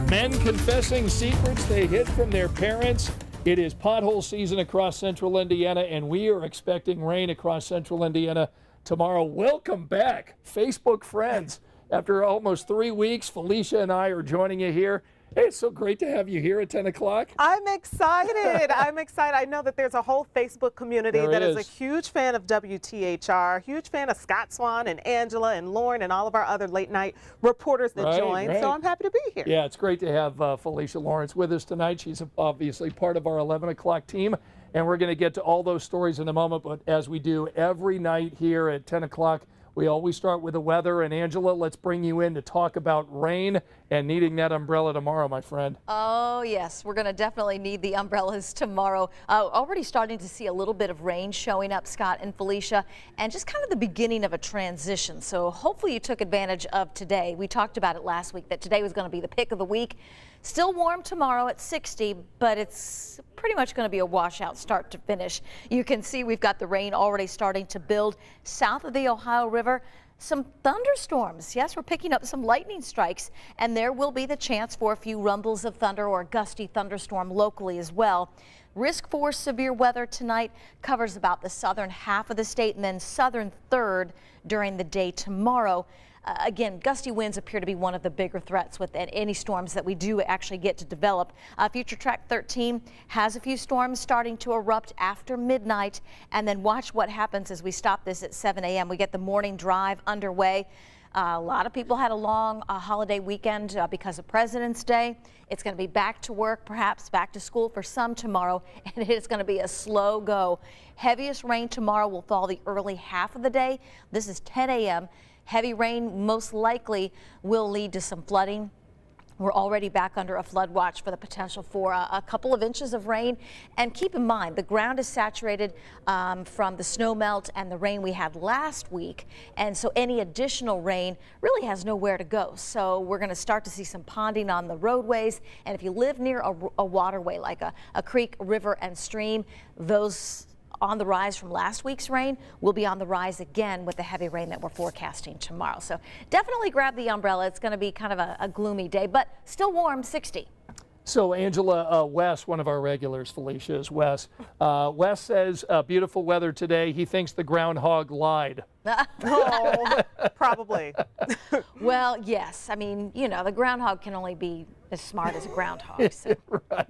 Men confessing secrets they hid from their parents. It is pothole season across central Indiana, and we are expecting rain across central Indiana tomorrow. Welcome back, Facebook friends. After almost 3 weeks, Felicia and I are joining you here. Hey, it's so great to have you here at 10 o'clock. I'm excited. I'm excited. I know that there's a whole Facebook community that is a huge fan of WTHR, huge fan of Scott Swan and Angela and Lauren and all of our other late night reporters that join. So I'm happy to be here. Yeah, it's great to have Felicia Lawrence with us tonight. She's obviously part of our 11 o'clock team, and we're going to get to all those stories in a moment. But as we do every night here at 10 o'clock, we always start with the weather. And Angela, let's bring you in to talk about rain and needing that umbrella tomorrow, my friend. Oh, yes. We're going to definitely need the umbrellas tomorrow. Already starting to see a little bit of rain showing up, Scott and Felicia, and just kind of the beginning of a transition. So hopefully you took advantage of today. We talked about it last week that today was going to be the pick of the week. Still warm tomorrow at 60, but it's pretty much going to be a washout start to finish. You can see we've got the rain already starting to build south of the Ohio River. Some thunderstorms. Yes, we're picking up some lightning strikes, and there will be the chance for a few rumbles of thunder or a gusty thunderstorm locally as well. Risk for severe weather tonight covers about the southern half of the state and then southern third during the day tomorrow. Again, gusty winds appear to be one of the bigger threats with any storms that we do actually get to develop. Future Track 13 has a few storms starting to erupt after midnight, and then watch what happens as we stop this at 7 a.m. We get the morning drive underway. A lot of people had a long holiday weekend because of President's Day. It's going to be back to work, perhaps back to school for some tomorrow, and it is going to be a slow go. Heaviest rain tomorrow will fall the early half of the day. This is 10 a.m. Heavy rain most likely will lead to some flooding. We're already back under a flood watch for the potential for a couple of inches of rain. And keep in mind, the ground is saturated from the snow melt and the rain we had last week. And so any additional rain really has nowhere to go. So we're going to start to see some ponding on the roadways. And if you live near a waterway like a creek, river, and stream, those on the rise from last week's rain will be on the rise again with the heavy rain that we're forecasting tomorrow. So definitely grab the umbrella. It's going to be kind of a gloomy day, but still warm, 60. So Angela, Wes, one of our regulars, Felicia, is Wes. Wes says beautiful weather today. He thinks the groundhog lied. Oh, probably. Well, yes. I mean, you know, the groundhog can only be as smart as a groundhog. So. Right.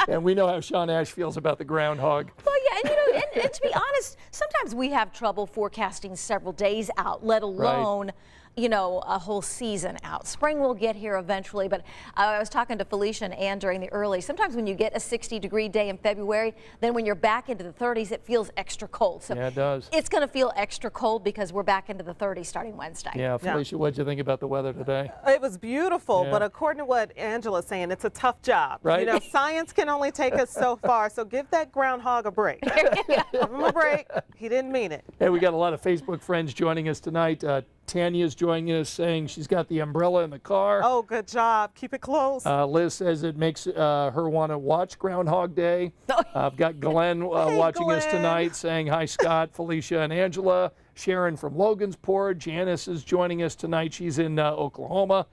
And we know how Sean Ash feels about the groundhog. Well, yeah, and you know, and to be honest, sometimes we have trouble forecasting several days out, let alone, you know, a whole season out. Spring will get here eventually, but I was talking to Felicia and Ann during the early. Sometimes when you get a 60-degree day in February, then when you're back into the 30s, it feels extra cold. So yeah, it does. It's going to feel extra cold because we're back into the 30s starting Wednesday. Yeah, Felicia, what did you think about the weather today? It was beautiful, but according to what Angela's saying, it's a tough job. Right. You know, science can only take us so far, so give that groundhog a break. Give him a break. He didn't mean it. Hey, we got a lot of Facebook friends joining us tonight. Tanya's joining us saying she's got the umbrella in the car. Oh, good job. Keep it close. Liz says it makes her want to watch Groundhog Day. I've got Glenn watching us tonight saying hi, Scott, Felicia, and Angela. Sharon from Logansport. Janice is joining us tonight. She's in Oklahoma.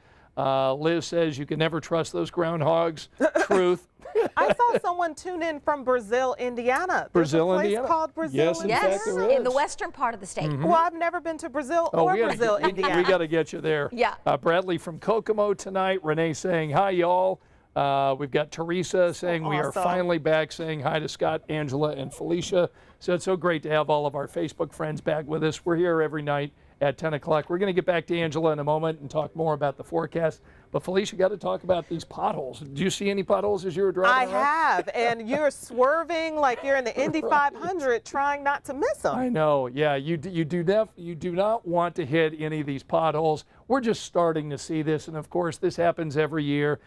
Liz says you can never trust those groundhogs. Truth. I saw someone tune in from Brazil, Indiana. Brazil, There's a place Indiana? called Brazil, Yes, in Indiana. fact, there is. In the western part of the state. Well, I've never been to Brazil or Brazil, Indiana. We got to get you there. Yeah. Bradley from Kokomo tonight. Renee saying hi, y'all. We've got Teresa saying we are finally back, saying hi to Scott, Angela, and Felicia. So it's so great to have all of our Facebook friends back with us. We're here every night at 10 o'clock. We're going to get back to Angela in a moment and talk more about the forecast. But Felicia, got to talk about these potholes. Did you see any potholes as you were driving around? I have, and you're swerving like you're in the Indy 500 trying not to miss them. I know, yeah, you do not want to hit any of these potholes. We're just starting to see this, and of course this happens every year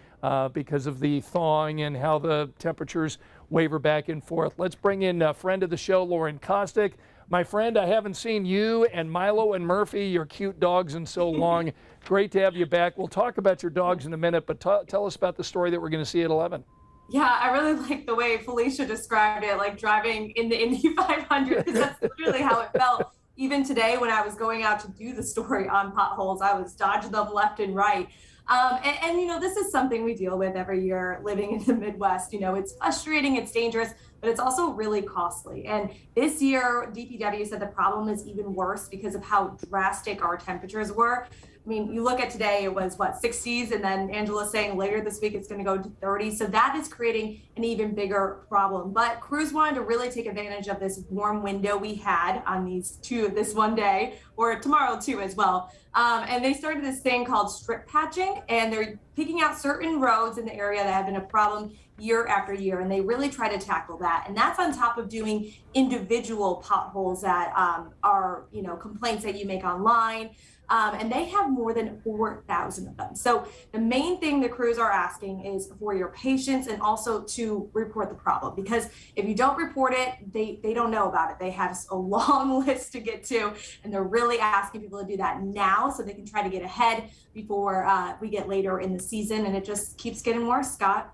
because of the thawing and how the temperatures waver back and forth. Let's bring in a friend of the show, Lauren Kostick. My friend, I haven't seen you and Milo and Murphy, your cute dogs, in so long. Great to have you back. We'll talk about your dogs in a minute, but tell us about the story that we're going to see at 11. Yeah, I really like the way Felicia described it, like driving in the Indy 500, because that's literally how it felt. Even today, when I was going out to do the story on potholes, I was dodging them left and right. And, you know, this is something we deal with every year living in the Midwest. You know, it's frustrating, it's dangerous, but it's also really costly. And this year, DPW said the problem is even worse because of how drastic our temperatures were. I mean, you look at today, it was what, 60s, and then Angela's saying later this week it's going to go to 30. So that is creating an even bigger problem. But crews wanted to really take advantage of this warm window we had on this one day, or tomorrow too as well. And they started this thing called strip patching, and they're picking out certain roads in the area that have been a problem year after year, and they really try to tackle that. And that's on top of doing individual potholes that are, you know, complaints that you make online. And they have more than 4,000 of them. So the main thing the crews are asking is for your patience and also to report the problem, because if you don't report it, they don't know about it. They have a long list to get to, and they're really asking people to do that now so they can try to get ahead before we get later in the season, and it just keeps getting worse, Scott.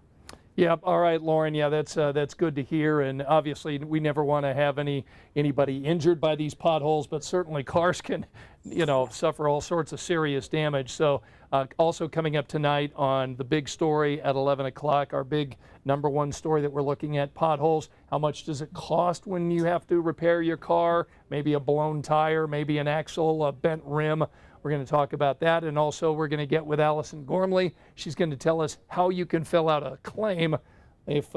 Yeah. All right, Lauren. Yeah, that's good to hear. And obviously, we never want to have anybody injured by these potholes, but certainly cars can, you know, suffer all sorts of serious damage. So, also coming up tonight on the big story at 11 o'clock, our big #1 story that we're looking at: potholes. How much does it cost when you have to repair your car? Maybe a blown tire, maybe an axle, a bent rim. We're going to talk about that, and also we're going to get with Allison Gormley. She's going to tell us how you can fill out a claim if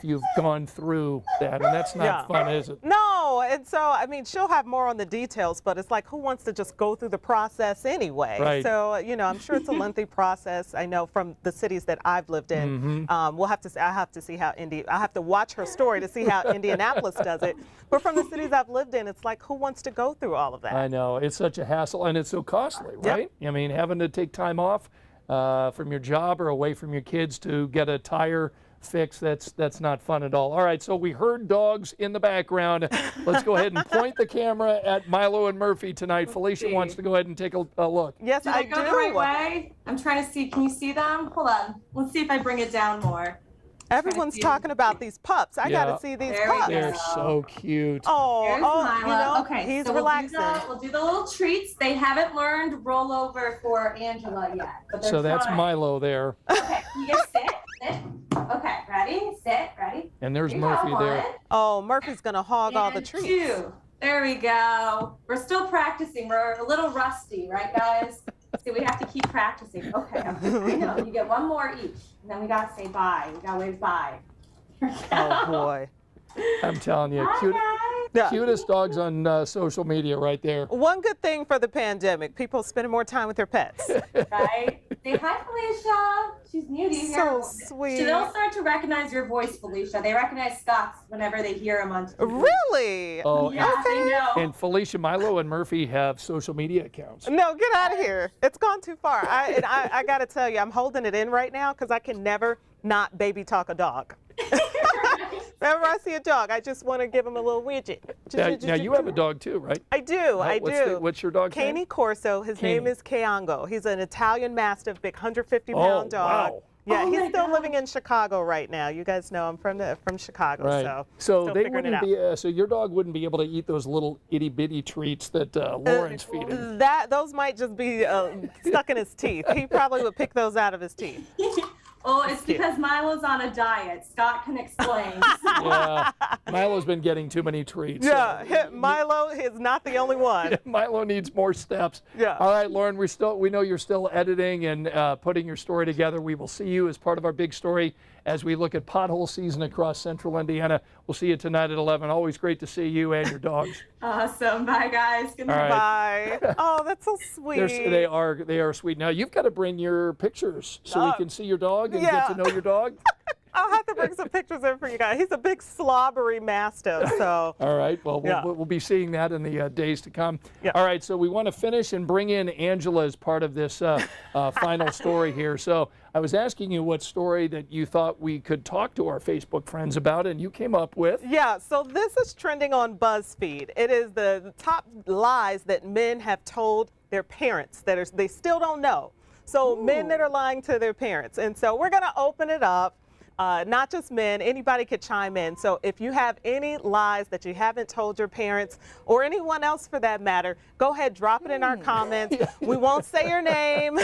you've gone through that, and that's not fun, is it? No, and so, I mean, she'll have more on the details, but it's like, who wants to just go through the process anyway? Right. So, you know, I'm sure it's a lengthy process. I know from the cities that I've lived in. I have to see how I have to watch her story to see how Indianapolis does it. But from the cities I've lived in, it's like, who wants to go through all of that? I know, it's such a hassle, and it's so costly, right? I mean, having to take time off from your job or away from your kids to get a tire fix, that's not fun at all. All right, so we heard dogs in the background. Let's go ahead and point the camera at Milo and Murphy tonight. Felicia wants to go ahead and take a look. Yes, Did I go the right way? I'm trying to see. Can you see them? Hold on. Let's see if I bring it down more. Everyone's talking about these pups. I gotta see these pups. They're so cute. There's Milo. You know, okay, he's so relaxing. We'll do the little treats. They haven't learned rollover for Angela yet, but they're So that's trying. Milo there. Okay, you guys sit. Okay, ready, sit, ready. And there's Here you Murphy go, there. one, Oh, Murphy's gonna hog all the and treats. 2. There we go. We're still practicing. We're a little rusty, right, guys? So we have to keep practicing. Okay, I know. You get one more each, and then we gotta say bye. We gotta wave bye. Oh boy. I'm telling you, Bye, guys. Yeah. cutest dogs on social media right there. One good thing for the pandemic, people spending more time with their pets. Right? Say hi, Felicia. She's new to you. So sweet. So they'll start to recognize your voice, Felicia. They recognize Scott's whenever they hear him on TV. Really? Oh, Yeah, they know. and Felicia, Milo, and Murphy have social media accounts. No, get out of here. It's gone too far. I got to tell you, I'm holding it in right now because I can never not baby talk a dog. Whenever I see a dog, I just want to give him a little widget. Now you have a dog too, right? I do. I do. What's your dog's name? Caney Corso. His name is Keango. He's an Italian Mastiff, big 150-pound dog. Wow. Yeah, Oh he's my still God. living in Chicago right now. You guys know I'm from Chicago, Right. so So still they figuring it wouldn't out. be. So your dog wouldn't be able to eat those little itty bitty treats that Lauren's feeding. Those might just be stuck in his teeth. He probably would pick those out of his teeth. Oh, it's because Milo's on a diet. Scott can explain. Yeah, Milo's been getting too many treats. Yeah, Milo is not the only one. Milo needs more steps. Yeah. All right, Lauren, we know you're still editing and putting your story together. We will see you as part of our big story as we look at pothole season across central Indiana. We'll see you tonight at 11. Always great to see you and your dogs. Awesome. Bye, guys. Good night. right. Bye. Oh, that's so sweet. They are sweet. Now you've got to bring your pictures so we can see your dog and yeah. get to know your dog. I'll have to bring some pictures in for you guys. He's a big slobbery Mastiff, so. All right. Well, Yeah. we'll be seeing that in the days to come. Yeah. All right. So we want to finish and bring in Angela as part of this final story here. So I was asking you what story that you thought we could talk to our Facebook friends about, and you came up with. Yeah, so this is trending on BuzzFeed. It is the top lies that men have told their parents that they still don't know. So men that are lying to their parents. And so we're going to open it up. Not just men, anybody could chime in. So if you have any lies that you haven't told your parents or anyone else for that matter, go ahead, drop it in our comments. We won't say your name.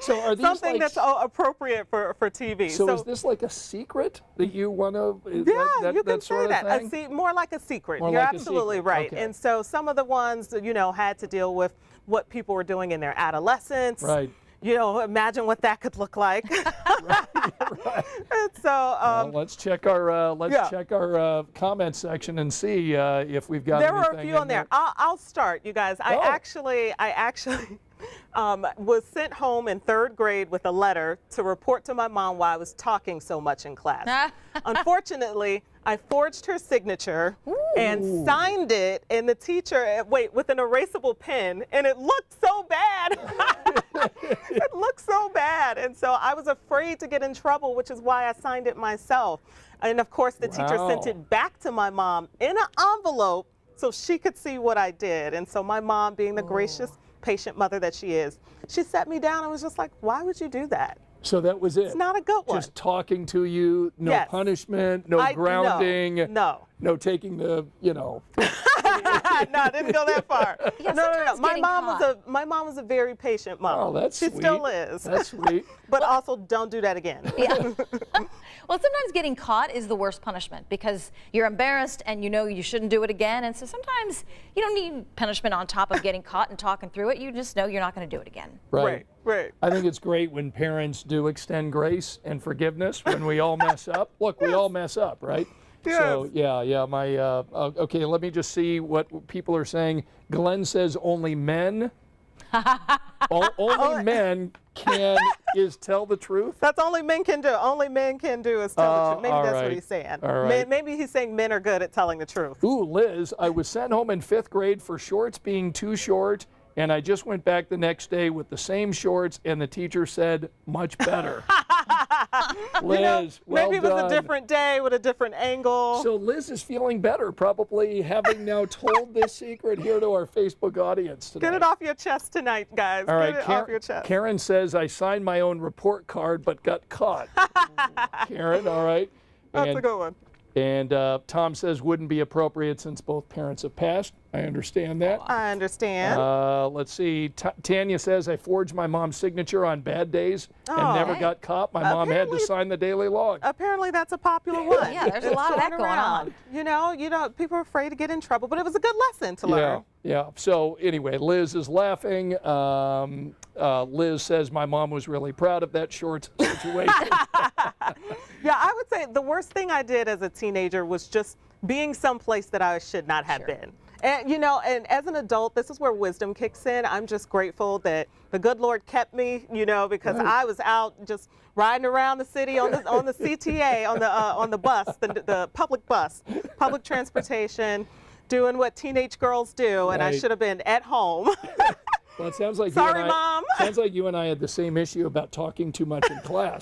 So are these something like, that's appropriate for TV. so is this like a secret that you want to? Yeah, you can say that. More like a secret. More You're like a absolutely secret. right. Okay. And so some of the ones, had to deal with what people were doing in their adolescence. Right. Imagine what that could look like. Right. And so Well, let's check our comment section and see if we've got. there were a anything few in on there. there. I'll start, you guys. I actually was sent home in 3rd grade with a letter to report to my mom why I was talking so much in class. Unfortunately, I forged her signature and signed it, and the teacher, with an erasable pen, and it looked so bad. It looked so bad. And so I was afraid to get in trouble, which is why I signed it myself. And of course, the teacher sent it back to my mom in an envelope so she could see what I did. And so my mom, being the gracious, patient mother that she is, she sat me down and was just like, why would you do that? So that was it. It's not a good one. Just talking to you, no Yes. punishment, no grounding, No. no taking the, No, I didn't go that far. Yeah, No. sometimes My mom was a very patient mom. Oh, that's she sweet. still is. That's sweet. But also, don't do that again. Yeah. Well, sometimes getting caught is the worst punishment because you're embarrassed and you know you shouldn't do it again. And so sometimes you don't need punishment on top of getting caught and talking through it. You just know you're not going to do it again. Right. Right. I think it's great when parents do extend grace and forgiveness when we all mess up. Look, we all mess up, right? Yes. So yeah. My okay. Let me just see what people are saying. Glenn says only men. Only men can tell the truth. That's only men can do. Only men can do is tell the truth. Maybe all that's right. what he's saying. All right. Maybe he's saying men are good at telling the truth. Ooh, Liz, I was sent home in 5th grade for shorts being too short, and I just went back the next day with the same shorts, and the teacher said, much better. Liz, well maybe it was done. a different day with a different angle. So Liz is feeling better, probably having now told this secret here to our Facebook audience tonight. Get it off your chest tonight, guys. All right, Get it off your chest. Karen says, I signed my own report card but got caught. Karen, all right. That's a good one. And Tom says, wouldn't be appropriate since both parents have passed. I understand that. I understand. Let's see. Tanya says, I forged my mom's signature on bad days and never got caught. My mom had to sign the daily log. Apparently that's a popular one. Yeah, there's a lot of that going on. People are afraid to get in trouble, but it was a good lesson to learn. Yeah. So anyway, Liz is laughing. Liz says, my mom was really proud of that short situation. Yeah, I would say the worst thing I did as a teenager was just being someplace that I should not have been. And and as an adult, this is where wisdom kicks in. I'm just grateful that the good Lord kept me, because I was out just riding around the city on the CTA, on the bus, the public bus, public transportation, doing what teenage girls do, and I should have been at home. Well, it sounds like Sorry, Mom. Sounds like you and I had the same issue about talking too much in class.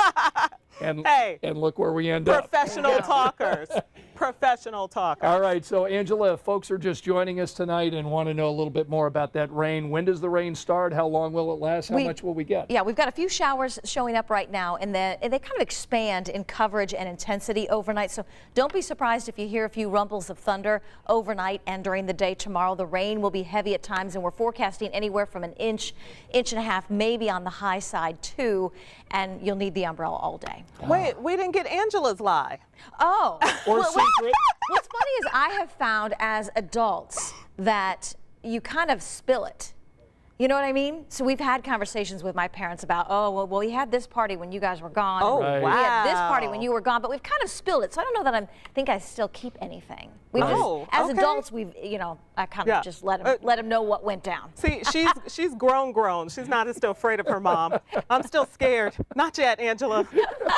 And look where we end up. Professional talkers. Professional talkers. All right, so Angela, if folks are just joining us tonight and want to know a little bit more about that rain, when does the rain start? How long will it last? How much will we get? Yeah, we've got a few showers showing up right now, and they kind of expand in coverage and intensity overnight. So don't be surprised if you hear a few rumbles of thunder overnight and during the day tomorrow. The rain will be heavy at times, and we're forecasting anywhere from an inch and a half, maybe on the high side too, and you'll need the umbrella all day. Wait, we didn't get Angela's lie. Oh. Or secret. What's funny is I have found as adults that you kind of spill it. You know what I mean? So we've had conversations with my parents about, well, we had this party when you guys were gone. Oh, Right. We had this wow. party when you were gone, but we've kind of spilled it. So I don't know that I think I still keep anything. We Oh, just, as okay. adults, we've, I kind of just let them know what went down. See, she's grown. She's not still afraid of her mom. I'm still scared. Not yet, Angela.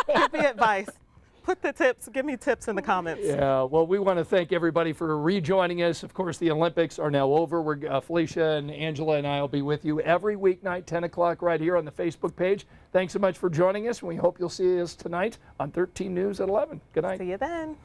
Give me advice. Give me tips in the comments. Yeah, well, we want to thank everybody for rejoining us. Of course, the Olympics are now over. Felicia and Angela and I will be with you every weeknight, 10 o'clock, right here on the Facebook page. Thanks so much for joining us. We hope you'll see us tonight on 13 News at 11. Good night. See you then.